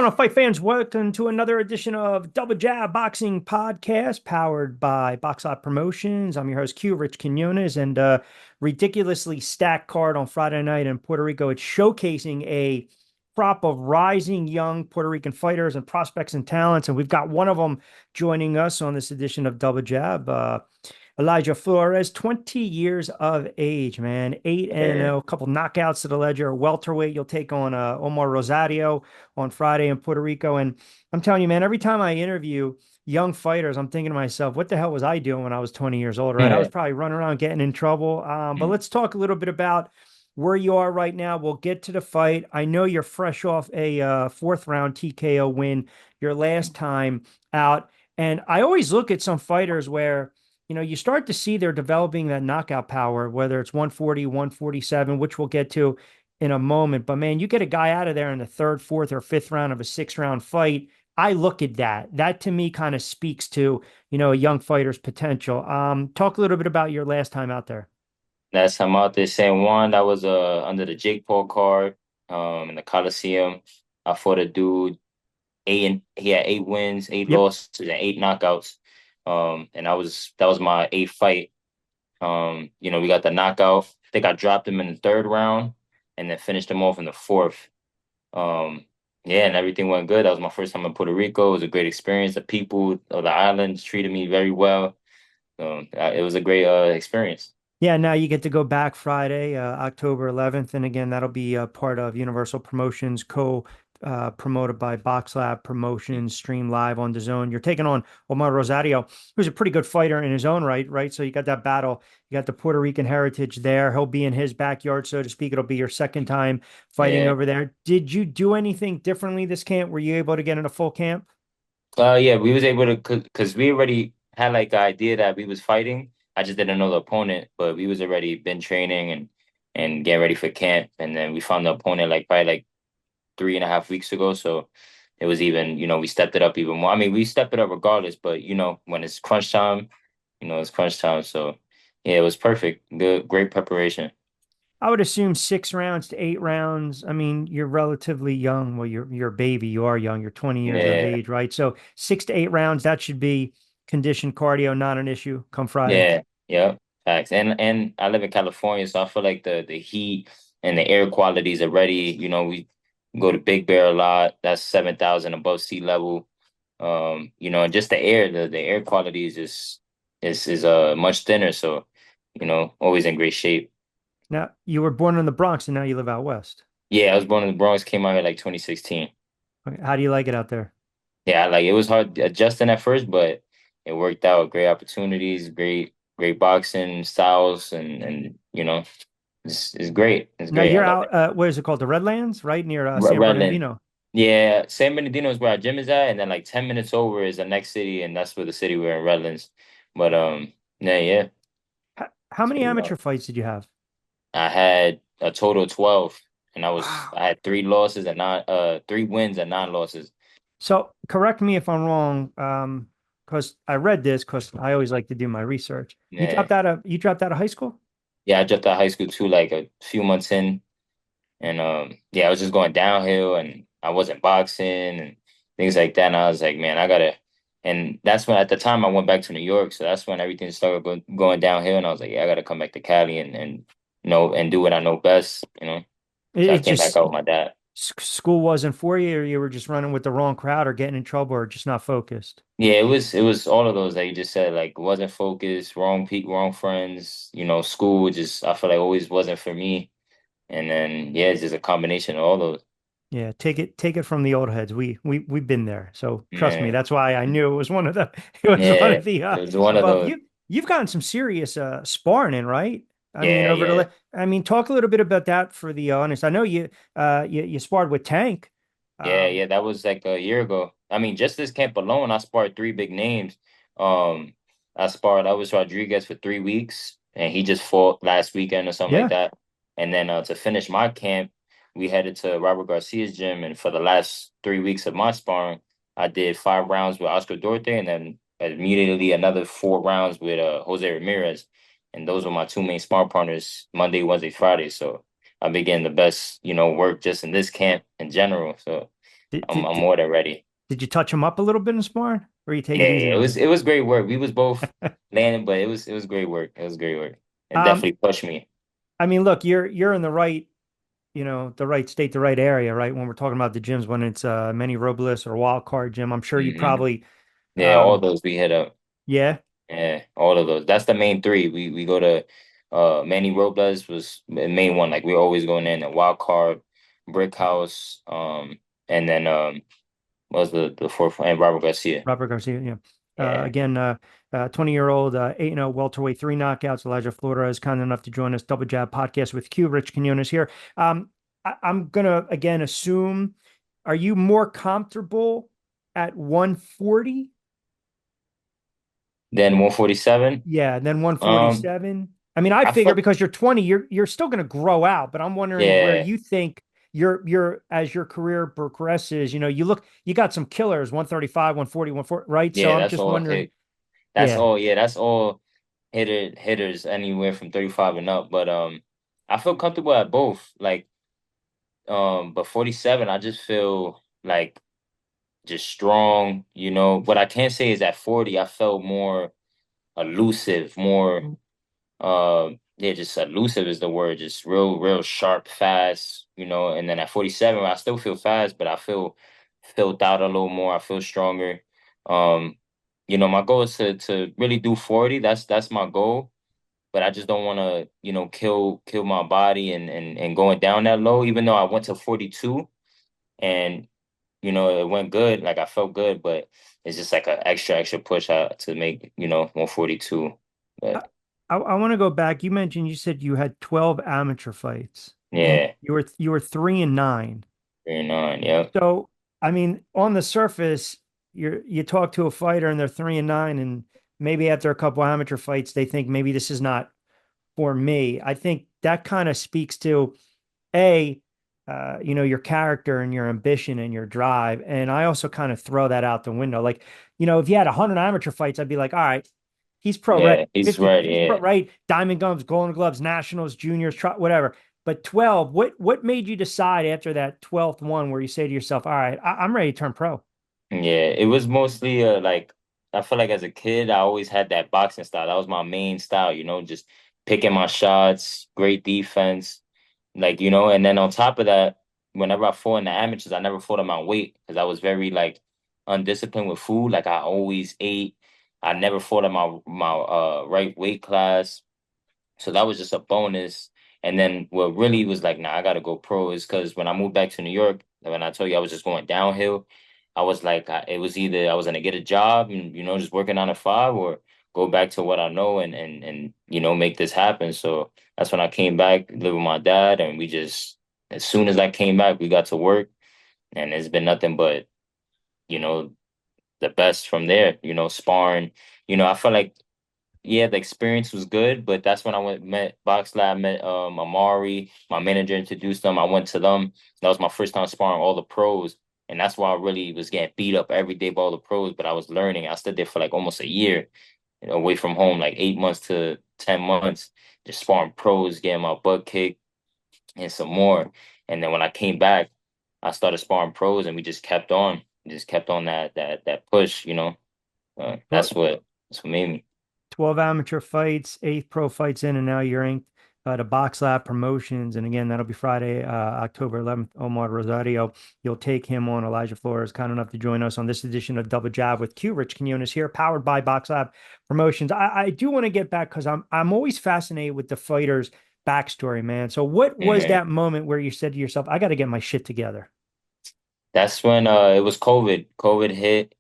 going on, fight fans? Welcome to another edition of Double Jab Boxing Podcast, powered by Boxlab Promotions. I'm your host, Q, Rich Quinones, and ridiculously stacked card on Friday night in Puerto Rico. It's showcasing a crop of rising young Puerto Rican fighters and prospects and talents, and we've got one of them joining us on this edition of Double Jab. Elijah Flores, 20 years of age, man. 8 and Yeah. 0, a couple knockouts to the ledger. Welterweight, you'll take on Omar Rosario on Friday in Puerto Rico. And I'm telling you, man, every time I interview young fighters, I'm thinking to myself, what the hell was I doing when I was 20 years old, right? I was probably running around getting in trouble. But let's talk a little bit about where you are right now. We'll get to the fight. I know you're fresh off a fourth round TKO win your last time out. And I always look at some fighters where you start to see they're developing that knockout power, whether it's 140, 147, which we'll get to in a moment. But man, you get a guy out of there in the third, fourth, or fifth round of a 6 round fight. I look at that. That to me kind of speaks to, a young fighter's potential. Talk a little bit about your last time out there. That's I'm out there saying one that was under the Jake Paul card in the Coliseum. I fought a dude he had 8 wins, eight Yep. losses, and 8 knockouts. And that was my eighth fight. We got the knockout. I think I dropped him in the third round and then finished him off in the fourth. Yeah, and everything went good. That was my first time in Puerto Rico. It was a great experience. The people of the islands treated me very well. It was a great experience. Yeah, now you get to go back Friday, October 11th. And again, that'll be a part of Universal Promotions, promoted by Boxlab Promotions, stream live on DAZN. You're taking on Omar Rosario, who's a pretty good fighter in his own right, right? So you got that battle. You got the Puerto Rican heritage there. He'll be in his backyard, so to speak. It'll be your second time fighting Yeah. over there. Did you do anything differently this camp? Were you able to get in a full camp? Yeah, we was able to because we already had like the idea that we was fighting. I just didn't know the opponent, but we was already been training and getting ready for camp, and then we found the opponent like probably like 3.5 weeks ago. So it was even we stepped it up even more. I mean, we stepped it up regardless, but when it's crunch time, it's crunch time. So yeah, it was perfect. Good, great preparation. I would assume 6 rounds to 8 rounds. I mean, you're relatively young. Well, you're a baby. You are young. You're 20 years of Yeah, age, right? So 6 to 8 rounds, that should be conditioned cardio, not an issue come Friday. yeah, yeah. Facts. And I live in California, so I feel like the heat and the air quality is already, we go to Big Bear a lot. That's 7,000 above sea level. And just the air, the air quality is just is much thinner. So, always in great shape. Now, you were born in the Bronx and now you live out west. Yeah, I was born in the Bronx, came out here like 2016. Okay, how do you like it out there? Yeah, like it was hard adjusting at first, but it worked out. Great opportunities, great boxing styles, and it's great. It's Now great. I you're love it. out, what is it called? The Redlands, right? Near San Redland. Bernardino. Yeah, San Bernardino is where our gym is at, and then like 10 minutes over is the next city, and that's where the city we're in, Redlands. But yeah. How So, many amateur fights did you have? I had a total of 12, and Wow. I had 3 losses and 3 wins and 9 losses. So correct me if I'm wrong, because I read this because I always like to do my research. Yeah, You dropped out of high school? yeah. I dropped out of high school too, like a few months in. And yeah, I was just going downhill and I wasn't boxing and things like that. And I was like, man, I gotta and that's when at the time I went back to New York. So that's when everything started going downhill. And I was like, yeah, I gotta come back to Cali and and do what I know best. So I It came back just out with my dad. school wasn't for you, or you were just running with the wrong crowd, or getting in trouble, or just not focused. Yeah, it was all of those that you just said, like wasn't focused, wrong peak, wrong friends, school just I feel like always wasn't for me. And then yeah, it's just a combination of all those. Yeah, take it from the old heads. We've been there, so trust me. Yeah. That's why I knew it was one of the it was one Yeah. of the It was one of above those. you've gotten some serious sparring in, right? I mean, Yeah, yeah. I mean, talk a little bit about that for the honest. I know you sparred with Tank. Yeah, Um, yeah, that was like a year ago. I mean, just this camp alone, I sparred 3 big names. Um, I was Rodriguez for 3 weeks, and he just fought last weekend or something like yeah. that. And then to finish my camp, we headed to Robert Garcia's gym, and for the last 3 weeks of my sparring, I did 5 rounds with Oscar Duarte, and then immediately another 4 rounds with Jose Ramirez. And those were my two main spar partners Monday, Wednesday, Friday. So I've been getting the best, work just in this camp in general. So Did, I'm did, more than ready. did you touch him up a little bit in sparring, or you take Yeah, it easy yeah, on him? it was great work. We was both landing, but it was great work. It was great work. It Um, definitely pushed me. I mean, look, you're in the right, the right state, the right area, right? When we're talking about the gyms, when it's Manny Robles or Wild Card Gym, I'm sure you Hmm. probably, Yeah, all um, those we hit up. yeah, Yeah, all of those. That's the main three. We go to Manny Robles was the main one. Like we're always going in a wild card, Brick House, and then what was the fourth one? And Robert Garcia. Robert Garcia, yeah. Yeah. Again, 20-year-old, 8-0 welterweight, three knockouts. Elijah Flores kind enough to join us. Double Jab podcast with Q. Rich Quinones here. I'm gonna again assume, are you more comfortable at 140? Then 147. Yeah, and then Um, 147. I mean, I I figure felt because you're 20, you're still going to grow out, but I'm wondering where yeah, you think you're as your career progresses, you got some killers, 135, 140, 140, right? So yeah. I'm That's just all wondering, hit. That's yeah. all. Yeah, that's all hitters anywhere from 35 and up. But I feel comfortable at both. Like but 47, I just feel like just strong. What I can say is at 40, I felt more elusive, more yeah, just elusive is the word, just real sharp, fast, and then at 47, I still feel fast, but I feel filled out a little more. I feel stronger. Um, my goal is to really do 40. That's my goal. But I just don't want to, kill my body and going down that low, even though I went to 42 and it went good. Like I felt good, but it's just like an extra push out to make 142. I, But I want to go back. You said you had 12 amateur fights and yeah, you were 3-9. 39. Yep. So, I mean, on the surface, you talk to a fighter and they're 3-9, and maybe after a couple amateur fights, they think maybe this is not for me. I think that kind of speaks to a, your character and your ambition and your drive. And I also kind of throw that out the window. Like, if you had 100 amateur fights, I'd be like, all right, he's pro ready. Yeah, he's 50, right. he's pro Yeah. right. Diamond Gums, Golden Gloves, Nationals, Juniors, whatever. But 12, what made you decide after that 12th one where you say to yourself, all right, I'm ready to turn pro? Yeah, it was mostly like I feel like as a kid I always had that boxing style. That was my main style, just picking my shots, great defense, like and then on top of that, whenever I fought in the amateurs, I never fought at my weight because I was very like undisciplined with food. Like I always ate. I never fought at my right weight class. So that was just a bonus. And then what really was like, nah, I gotta go pro is because when I moved back to New York, when I told you I was just going downhill, I was like, it was either I was gonna get a job and just working 9 to 5 or go back to what I know and make this happen. So that's when I came back, live with my dad, and we just as soon as I came back, we got to work, and it's been nothing but you know the best from there. Sparring. I felt like yeah, the experience was good, but that's when I met Box Lab, met Amari, my manager introduced them. I went to them. That was my first time sparring all the pros. And that's why I really was getting beat up every day by all the pros, but I was learning. I stood there for like almost a year, away from home, like 8 months to 10 months, just sparring pros, getting my butt kicked and some more. And then when I came back, I started sparring pros and we just kept on. Just kept on that push. Well, That's what made me. 12 amateur fights, eight pro fights in, and now you're inked to Boxlab Promotions. And again, that'll be Friday, October 11th. Omar Rosario, you'll take him on. Elijah Flores, kind enough to join us on this edition of Double Jab with Q. Rich Quinones here, powered by Boxlab Promotions. I do want to get back because I'm always fascinated with the fighters' backstory, man. So, what was Mhm. that moment where you said to yourself, "I got to get my shit together"? That's when it was COVID. COVID hit.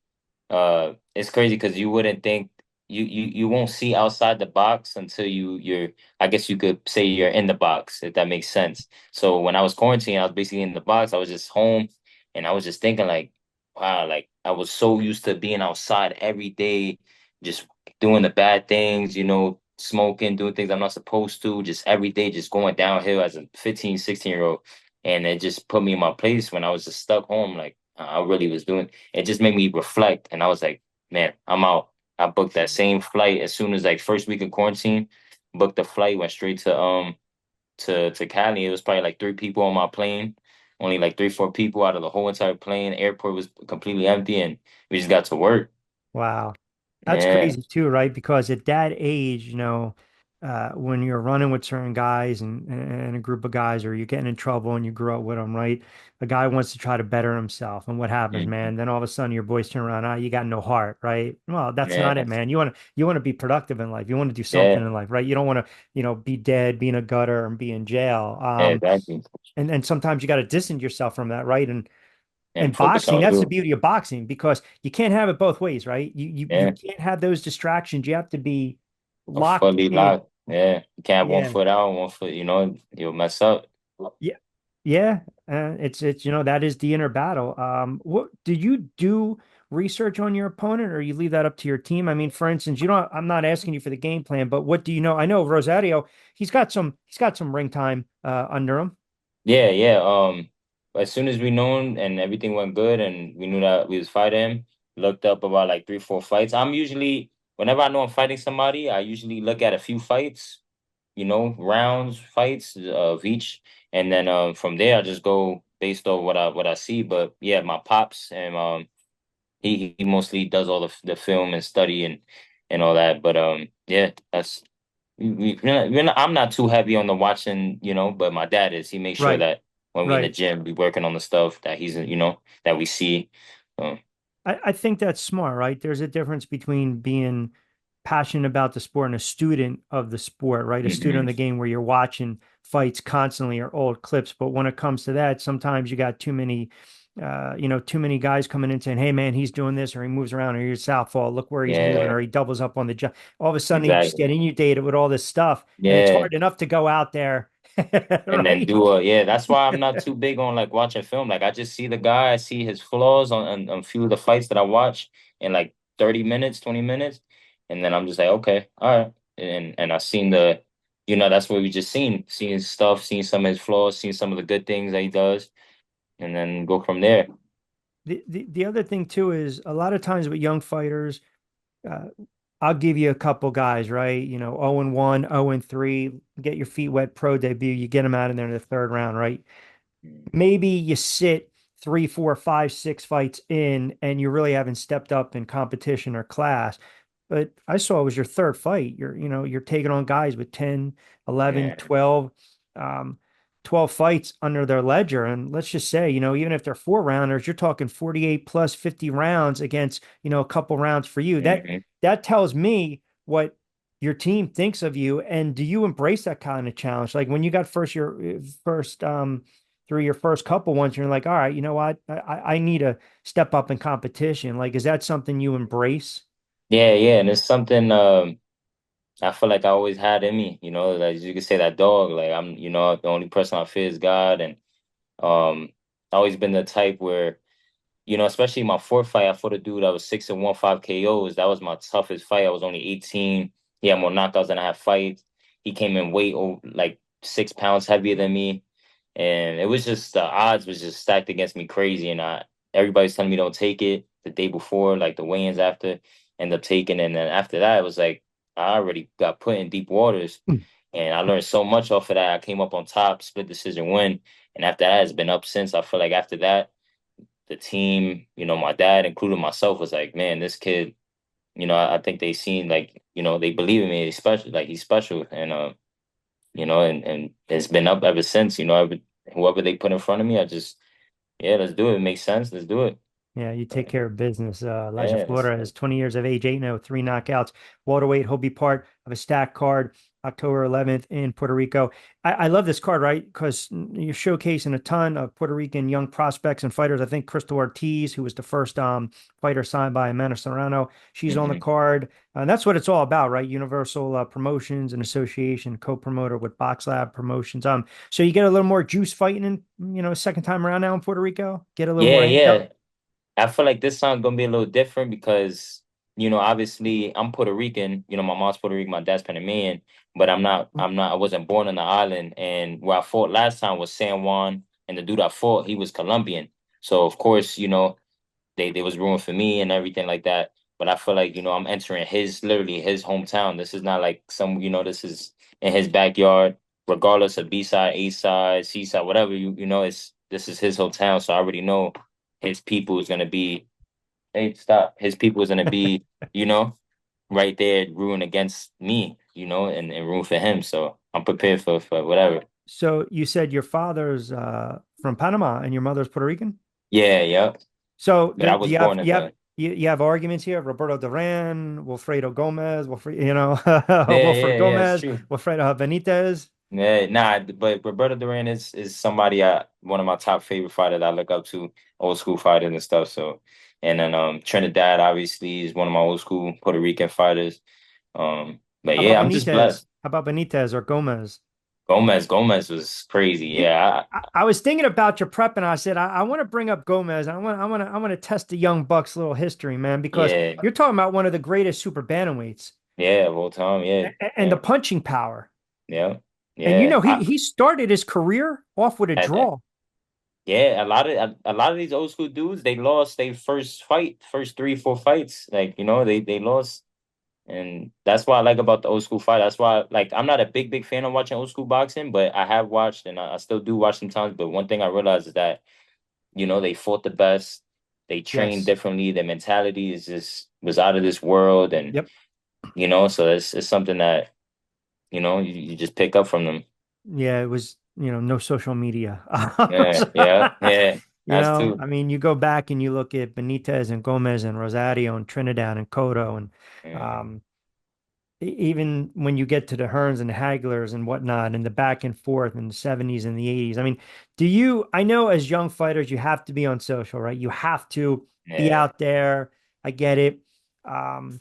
It's crazy because you wouldn't think you won't see outside the box until you're I guess you could say you're in the box, if that makes sense. So when I was quarantined, I was basically in the box. I was just home and I was just thinking like, wow, like I was so used to being outside every day, just doing the bad things, smoking, doing things I'm not supposed to, just every day, just going downhill as a 15, 16-year-old. And it just put me in my place when I was just stuck home, like I really was doing. It just made me reflect, and I was like, man, I'm out. I booked that same flight as soon as like first week of quarantine. Booked the flight, went straight to Cali. It was probably like 3 people on my plane. only like 3, 4 people out of the whole entire plane. The airport was completely empty, and we just got to work. Wow. That's Yeah, crazy too, right? Because at that age, when you're running with certain guys and a group of guys, or you're getting in trouble and you grew up with them, right? A guy wants to try to better himself. And what happens, mhm. man? Then all of a sudden your boys turn around, you got no heart, right? Well, that's not Yeah, it, man. You want to be productive in life. You want to do something yeah, in life, right? You don't want to, be dead, be in a gutter and be in jail. yeah, exactly. And sometimes you got to distance yourself from that, right? And And focus boxing, on that's the you. beauty of boxing because you can't have it both ways, right? You Yeah, can't have those distractions. You have to be a locked fully in. locked. Yeah, you can't have one Yeah. foot out, one foot. You'll mess up. Yeah. Yeah. It's that is the inner battle. What did you do research on your opponent or you leave that up to your team? I mean, for instance, I'm not asking you for the game plan, but what do you know? I know Rosario, he's got some ring time under him. Yeah, yeah. As soon as we known and everything went good and we knew that we was fighting him, looked up about like 3, 4 fights. I'm usually whenever I know I'm fighting somebody, I usually look at a few fights, rounds, fights of each, and then from there I just go based on what I see. But yeah, my pops and he mostly does all the film and study and all that. But yeah, that's I'm not too heavy on the watching, but my dad is. He makes sure Right. that when we in the Right. gym, we working on the stuff that that we see. So, I think that's smart, right? There's a difference between being passionate about the sport and a student of the sport, right? A student of mhm. the game where you're watching fights constantly or old clips. But when it comes to that, sometimes you got too many guys coming in saying, "Hey, man, he's doing this," or he moves around, or he's southpaw. Look where he's moving, Yeah, or he doubles up on the jump. All of a sudden, they just get exactly. inundated with all this stuff, and it's Yeah. hard enough to go out there, And then right? yeah, that's why I'm not too big on like watching film. Like I just see the guy, I see his flaws on a few of the fights that I watch in like 30 minutes, 20 minutes. And then I'm just like, okay, all right. And I seen that's what we just seen his stuff, seen some of his flaws, seen some of the good things that he does, and then go from there. The other thing too is a lot of times with young fighters. uh, I'll give you a couple guys, right? 0-1, 0-3, get your feet wet pro debut. You get them out in there in the third round, right? Maybe you sit 3, 4, 5, 6 fights in and you really haven't stepped up in competition or class. But I saw it was your third fight. You're taking on guys with 10, 11, Yeah. 12, um, 12 fights under their ledger. And let's just say, even if they're four rounders, you're talking 48 plus 50 rounds against, a couple rounds for you. That Hmm. that tells me what your team thinks of you. And do you embrace that kind of challenge? Like when you got first through your first couple ones, you're like, all right, you know what? I need to step up in competition. Like, is that something you embrace? Yeah, yeah. And it's something I feel like I always had in me, like you could say that dog. Like the only person I fear is God. And I always been the type where especially my fourth fight, I fought a dude that was 6-1, 5 KOs. That was my toughest fight. I was only 18. He had more knockouts than I had fights. He came in weight like 6 pounds heavier than me. And it was just the odds was just stacked against me crazy. And everybody's telling me don't take it the day before, like the weigh-ins after, end up taking. And then after that, it was like I already got put in deep waters. Hmm. And I learned so much off of that. I came up on top, split decision win. And after that, it's been up since. I feel like after that, the team, my dad, including myself, was like, man, this kid, I think they seen like, they believe in me. He's special, like he's special. And and it's been up ever since, whoever they put in front of me, I just, yeah, let's do it. It makes sense. Let's do it. Yeah, you take care of business. Elijah Yeah, Flores, 20 years of age, 8-0, three knockouts. Welterweight, he'll be part of a stacked card October 11th in Puerto Rico. I love this card, right? Because you're showcasing a ton of Puerto Rican young prospects and fighters. I think Crystal Ortiz, who was the first fighter signed by Amanda Serrano, she's on the hmm card. And that's what it's all about, right? Universal Promotions and Association, co-promoter with Boxlab Promotions. So you get a little more juice fighting in, second time around now in Puerto Rico. Get a little yeah, more amped up. yeah. I feel like this song gonna be a little different because, obviously I'm Puerto Rican, my mom's Puerto Rican, my dad's Panamanian, but I wasn't born on the island. And where I fought last time was San Juan, and the dude I fought, he was Colombian. So of course, they was rooting for me and everything like that. But I feel like, I'm entering literally his hometown. This is not like this is in his backyard, regardless of B side, A side, C side, whatever, it's this is his hometown, so I already know his people is gonna be. Hey, stop! His people is gonna be, you know, right there rooting against me, and rooting for him. So I'm prepared for whatever. So you said your father's from Panama and your mother's Puerto Rican? Yeah, yeah. So But I do was you have born in the. you have arguments here? Roberto Duran, Wilfredo Gomez, Yeah, Wilfred yeah, yeah. It's Gomez, true. Wilfredo Benitez. Yeah, nah, but Roberto Duran is somebody one of my top favorite fighters I look up to, old school fighters and stuff. So, and then Trinidad obviously is one of my old school Puerto Rican fighters. But How about yeah, I'm just Benitez? blessed. How about Benitez or Gomez? Gomez was crazy. You, Yeah, I was thinking about your prep, and I said I want to bring up Gomez. I want to test the young Bucks' little history, man, because yeah, you're talking about one of the greatest super bantamweights yeah. Whole time, yeah, and the yeah, punching power. yeah, And you yeah. know, he started his career off with a Had that. draw. Yeah, a lot of these old school dudes, they lost their first fight, first three, four fights. Like, they lost. And that's what I like about the old school fight. That's why, like, I'm not a big fan of watching old school boxing, but I have watched and I still do watch sometimes. But one thing I realized is that, they fought the best, they trained Yes. differently, their mentality is just was out of this world. And, Yep. so it's something that, you just pick up from them. Yeah, it was, no social media. Yeah, yeah, yeah. That's too. I mean, you go back and you look at Benitez and Gomez and Rosario and Trinidad and Cotto and Mhm. um, even when you get to the Hearns and Haglers and whatnot and the back and forth in the 70s and the 80s. I mean, I know as young fighters, you have to be on social, right? You have to be Yeah, out there. I get it. Um,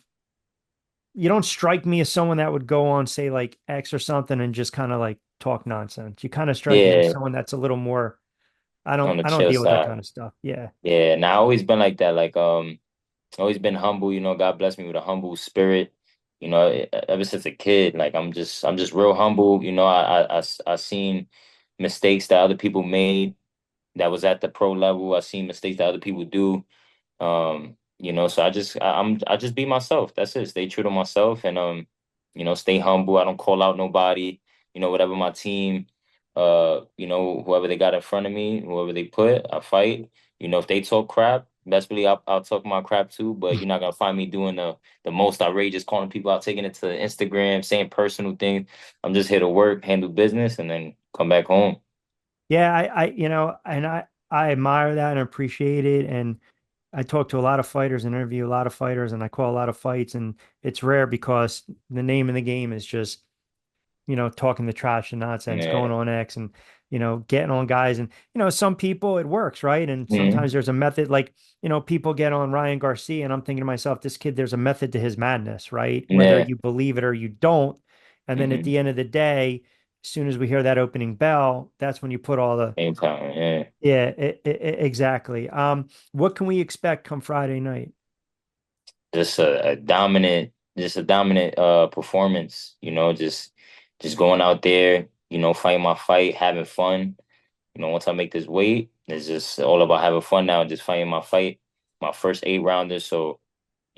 you don't strike me as someone that would go on, say, like X or something and just kind of like talk nonsense. You kind of strike me as yeah. someone that's a little more, On the I don't chill deal with that side. kind of stuff. Yeah. Yeah, and I always been like that. Like, always been humble. God bless me with a humble spirit. Ever since a kid, like I'm just real humble. I seen mistakes that other people made that was at the pro level. I seen mistakes that other people do. So I just be myself. That's it. Stay true to myself and stay humble. I don't call out nobody. Whatever my team, whoever they got in front of me, whoever they put, I fight. If they talk crap, best believe I'll talk my crap too. But you're not gonna find me doing the most outrageous, calling people out, taking it to Instagram, saying personal things. I'm just here to work, handle business, and then come back home. Yeah. And I admire that and appreciate it. And I talk to a lot of fighters and interview a lot of fighters and I call a lot of fights and it's rare because the name of the game is just, talking the trash and nonsense, going Yeah. on X and, getting on guys. And, some people it works, right? And Hmm. sometimes there's a method like, people get on Ryan Garcia and I'm thinking to myself, this kid, there's a method to his madness, right? Whether Yeah. you believe it or you don't. And then at Hmm. the end of the day, as soon as we hear that opening bell, that's when you put all the, Same time. Yeah. yeah, exactly. What can we expect come Friday night? Just a dominant performance, just going out there, fighting my fight, having fun. Once I make this weight, it's just all about having fun now, just fighting my fight, my first 8 rounders. So,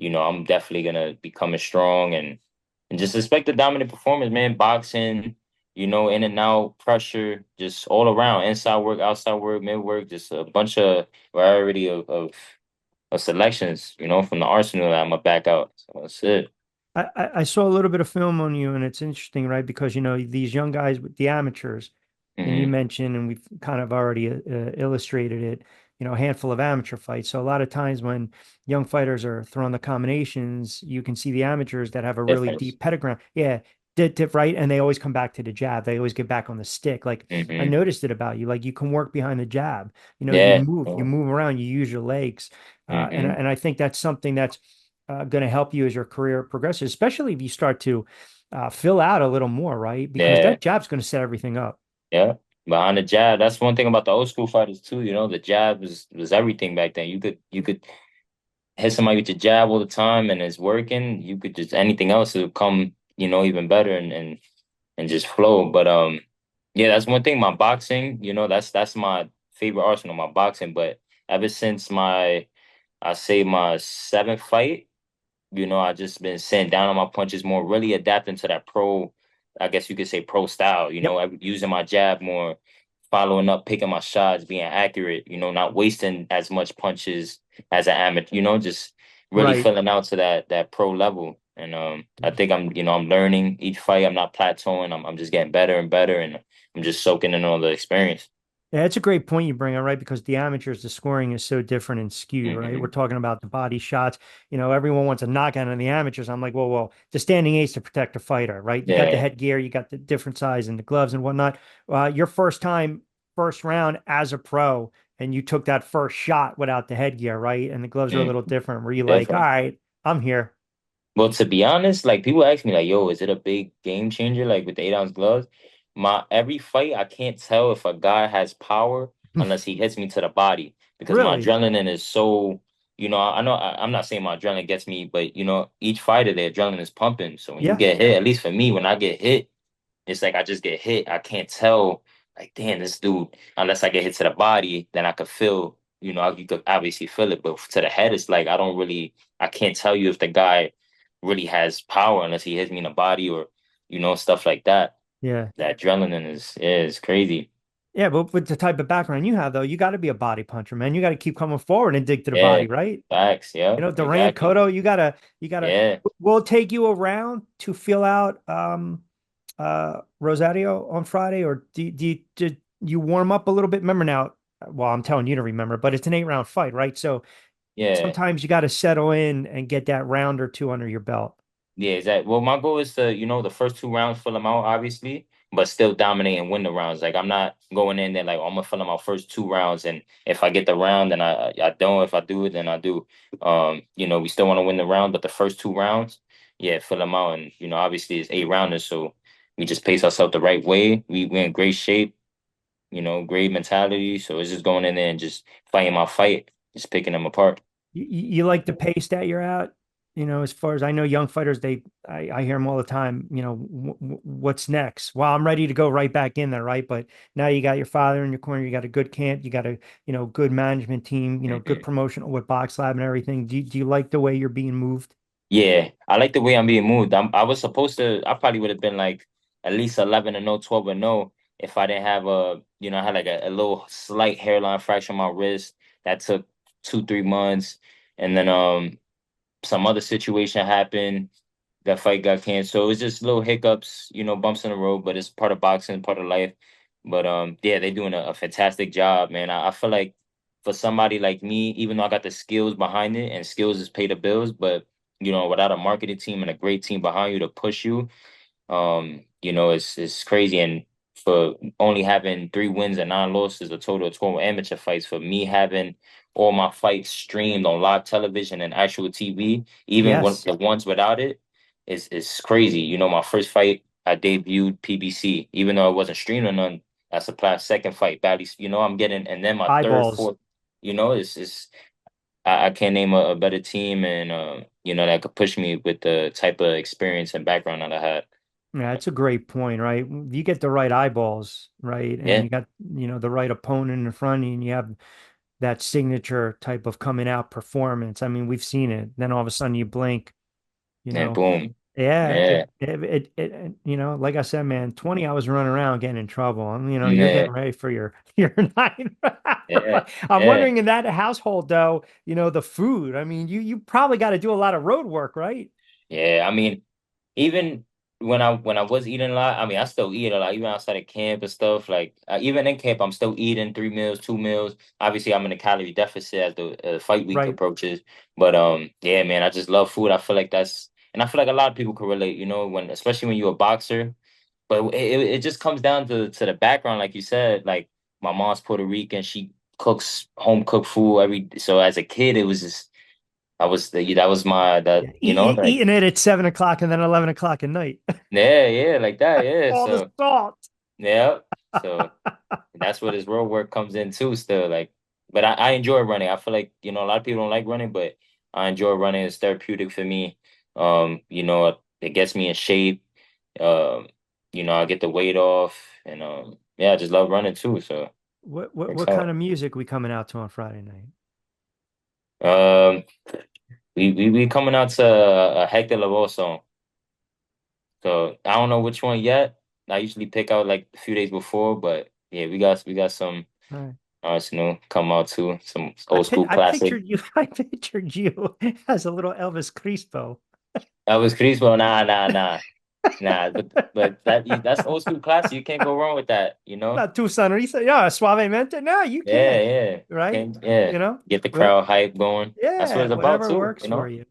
I'm definitely gonna be coming strong and just expect a dominant performance, man. Boxing, in and out, pressure, just all around, inside work, outside work, mid work, just a bunch of variety of selections, from the arsenal that I'm gonna back out. So that's it. I saw a little bit of film on you, and it's interesting, right? Because these young guys with the amateurs, and you Hmm. mentioned, and we've kind of already illustrated it. A handful of amateur fights. So a lot of times when young fighters are throwing the combinations, you can see the amateurs that have a really Difference. deep pedigree. Yeah, right, and they always come back to the jab. They always get back on the stick. Like I Hmm. noticed it about you. Like you can work behind the jab. Yeah. You move around, you use your legs, Hmm. and I think that's something that's going to help you as your career progresses, especially if you start to fill out a little more, right? Because Yeah. that jab's going to set everything up. Yeah. Behind the jab, that's one thing about the old school fighters too. The jab was everything back then. You could hit somebody with your jab all the time and it's working. You could just anything else will come, even better and just flow. But yeah, that's one thing. My boxing, that's my favorite arsenal, my boxing. But ever since I say my seventh fight, I just been sitting down on my punches more, really adapting to that pro, I guess you could say pro style, Yep. using my jab more, following up, picking my shots, being accurate, not wasting as much punches as an amateur, just really Right. filling out to that pro level. And I think I'm learning each fight. I'm not plateauing. I'm just getting better and better, and I'm just soaking in all the experience. Yeah, it's a great point you bring up, right? Because the amateurs, the scoring is so different and skewed, right? We're Hmm. talking about the body shots. Everyone wants a knockout on the amateurs. I'm like, well, the standing ace to protect a fighter, right? You got the Yeah. headgear, you got the different size and the gloves and whatnot. Your first time, first round as a pro, and you took that first shot without the headgear, right? And the gloves are a Mm, little different. Were you like, all different. right, I'm here? Well, to be honest, like people ask me, like, "Yo, is it a big game changer?" Like with the 8 ounce gloves. My every fight, I can't tell if a guy has power unless he hits me to the body because my Really? adrenaline is so. I know I'm not saying my adrenaline gets me, but each fighter, their adrenaline is pumping. So when you Yeah. get hit, at least for me, when I get hit, it's like I just get hit. I can't tell, like, damn, this dude, unless I get hit to the body, then I could feel, you could obviously feel it. But to the head, it's like I can't tell you if the guy really has power unless he hits me in the body or, stuff like that. Yeah. That adrenaline is crazy. Yeah, but with the type of background you have, though, you got to be a body puncher, man. You got to keep coming forward and dig to the Yeah, body, right? facts. Yeah, Durant, exactly. Cotto, you gotta, Yeah. we'll take you around to fill out Rosario on Friday, or did you warm up a little bit? Remember now, well, I'm telling you to remember, but it's an 8 round fight, right? So Yeah. sometimes you got to settle in and get that round or two under your belt. Yeah, exactly. Well, my goal is to, the first 2 rounds fill them out, obviously, but still dominate and win the rounds. Like I'm not going in there like, oh, I'm gonna fill them out first 2 rounds, and if I get the round, then I don't. If I do it, then I do. We still want to win the round, but the first 2 rounds, yeah, fill them out, and obviously it's 8 rounders, so we just pace ourselves the right way. We in great shape, great mentality. So it's just going in there and just fighting my fight, just picking them apart. You like the pace that you're at, as far as I know, young fighters, I hear them all the time, what's next? Well, I'm ready to go right back in there, right? But now you got your father in your corner, you got a good camp, you got a, good management team, good Mhm. promotion with Box Lab and everything. Do you like the way you're being moved? Yeah, I like the way I'm being moved. I was supposed to. I probably would have been like at least 11-0, 12-0 if I didn't have I had like a little slight hairline fracture on my wrist that took 2, 3 months, and then some other situation happened. That fight got canceled. It was just little hiccups, bumps in the road, but it's part of boxing, part of life. But yeah, they're doing a fantastic job, man. I feel like for somebody like me, even though I got the skills behind it, and skills is pay the bills, but without a marketing team and a great team behind you to push you, it's crazy. And for only having 3 wins and 9 losses, a total of 12 amateur fights, for me having all my fights streamed on live television and actual TV, even when Yes. the ones without it, is crazy. My first fight I debuted PBC, even though I wasn't streaming none. That's a past second fight, badly. I'm getting, and then my third, Eyeballs. fourth. It's I can't name a better team, and that could push me with the type of experience and background that I had. Yeah, it's a great point, right? You get the right eyeballs, right? And Yeah. you got, the right opponent in front of you, and you have that signature type of coming out performance. I mean, we've seen it. Then all of a sudden you blink, you And know. boom. Yeah, Yeah. like I said, man, 20 hours running around getting in trouble. And you're Yeah. getting ready for your your night. Yeah. I'm Yeah. wondering in that household though, the food. I mean, you probably got to do a lot of road work, right? Yeah. I mean, even when I was eating a lot, I mean, I still eat a lot, even outside of camp and stuff. Like even in camp, I'm still eating 3 meals, 2 meals. Obviously, I'm in a calorie deficit as the fight week Right. approaches. But yeah, man, I just love food. I feel like and I feel like a lot of people can relate. Especially when you're a boxer. But it just comes down to the background, like you said. Like my mom's Puerto Rican, she cooks home cooked food every. So as a kid, it was just that was my that Yeah. like Eating it at 7 o'clock and then 11 o'clock at night. yeah, like that, yeah. All the So salt. yeah, so that's where this road work comes in too. Still, like, but I enjoy running. I feel like a lot of people don't like running, but I enjoy running. It's therapeutic for me. It gets me in shape. Um, I get the weight off, and yeah, I just love running too. So What works kind out. of music we coming out to on Friday night? Um, we coming out to a Hector Lavoe song. So I don't know which one yet. I usually pick out like a few days before, but yeah, we got some All right. Arsenal come out too, some old school I classic. pictured you. I pictured you as a little Elvis Crespo. That was Crispo. Nah, nah, nah, nah. But that's old school classic. You can't go wrong with that. You know. Not too sonrisa. Yeah, suavemente. No, you Yeah, can't. yeah. Right? Can yeah. You know. Get the But crowd hype going. That's what yeah, it's about whatever too. works You for know. you.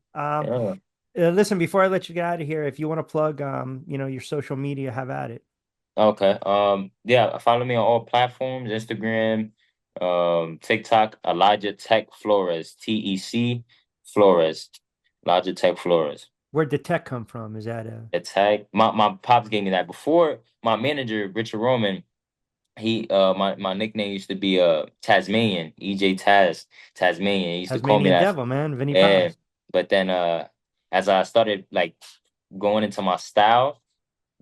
Yeah. Listen, before I let you get out of here, if you want to plug, your social media, have at it. Okay. Yeah, follow me on all platforms, Instagram, TikTok, Elijah Tech Flores, TEC Flores. Elijah Tech Flores. Where'd the tech come from? Is that a The tag. My pops gave me that. Before my manager, Richard Roman, my nickname used to be Tasmanian, EJ Tasmanian. He used to call me Tasmanian that. devil, man? Vinny Yeah. Paz. But then as I started like going into my style,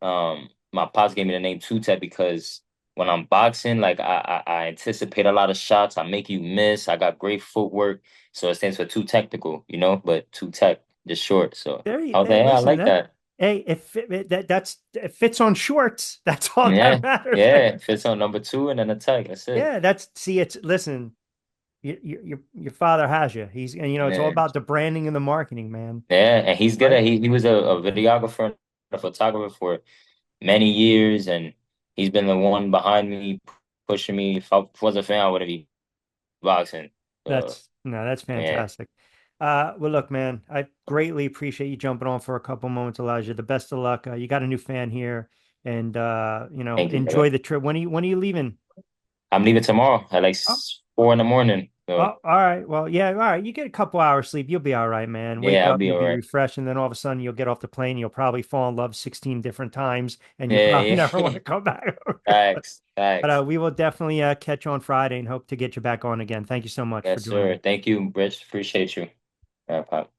my pops gave me the name Two Tech because when I'm boxing, like I anticipate a lot of shots. I make you miss. I got great footwork. So it stands for too technical, but Two Tech, just short. So There you, I was like, hey, yeah, I listen, like that. hey, it fits on shorts. That's all Yeah, that matters, man. yeah. Fits on number two and then attack. That's it. Yeah, listen, your father has you. It's all Yeah. about the branding and the marketing, man. Yeah, and he's good Right? at he was a videographer and a photographer for many years, and he's been the one behind me, pushing me. If I wasn't a fan, I wouldn't be boxing. So That's no, that's yeah, fantastic. Well, look, man, I greatly appreciate you jumping on for a couple moments, Elijah. The best of luck. You got a new fan here, and thank you, enjoy brother. the trip. When are you leaving? I'm leaving tomorrow at like Oh, 4 in the morning. So oh, all right. Well, yeah, all right. You get a couple hours sleep, you'll be all right, man. Wake yeah, I'll up, be you'll all be right. refreshed, and then all of a sudden you'll get off the plane. You'll probably fall in love 16 different times, and you Yeah, probably never want yeah. to come back. Facts, But facts. we will definitely catch you on Friday and hope to get you back on again. Thank you so much for Yes, joining sir. me. Thank you, Rich. Appreciate you. All right, Pop.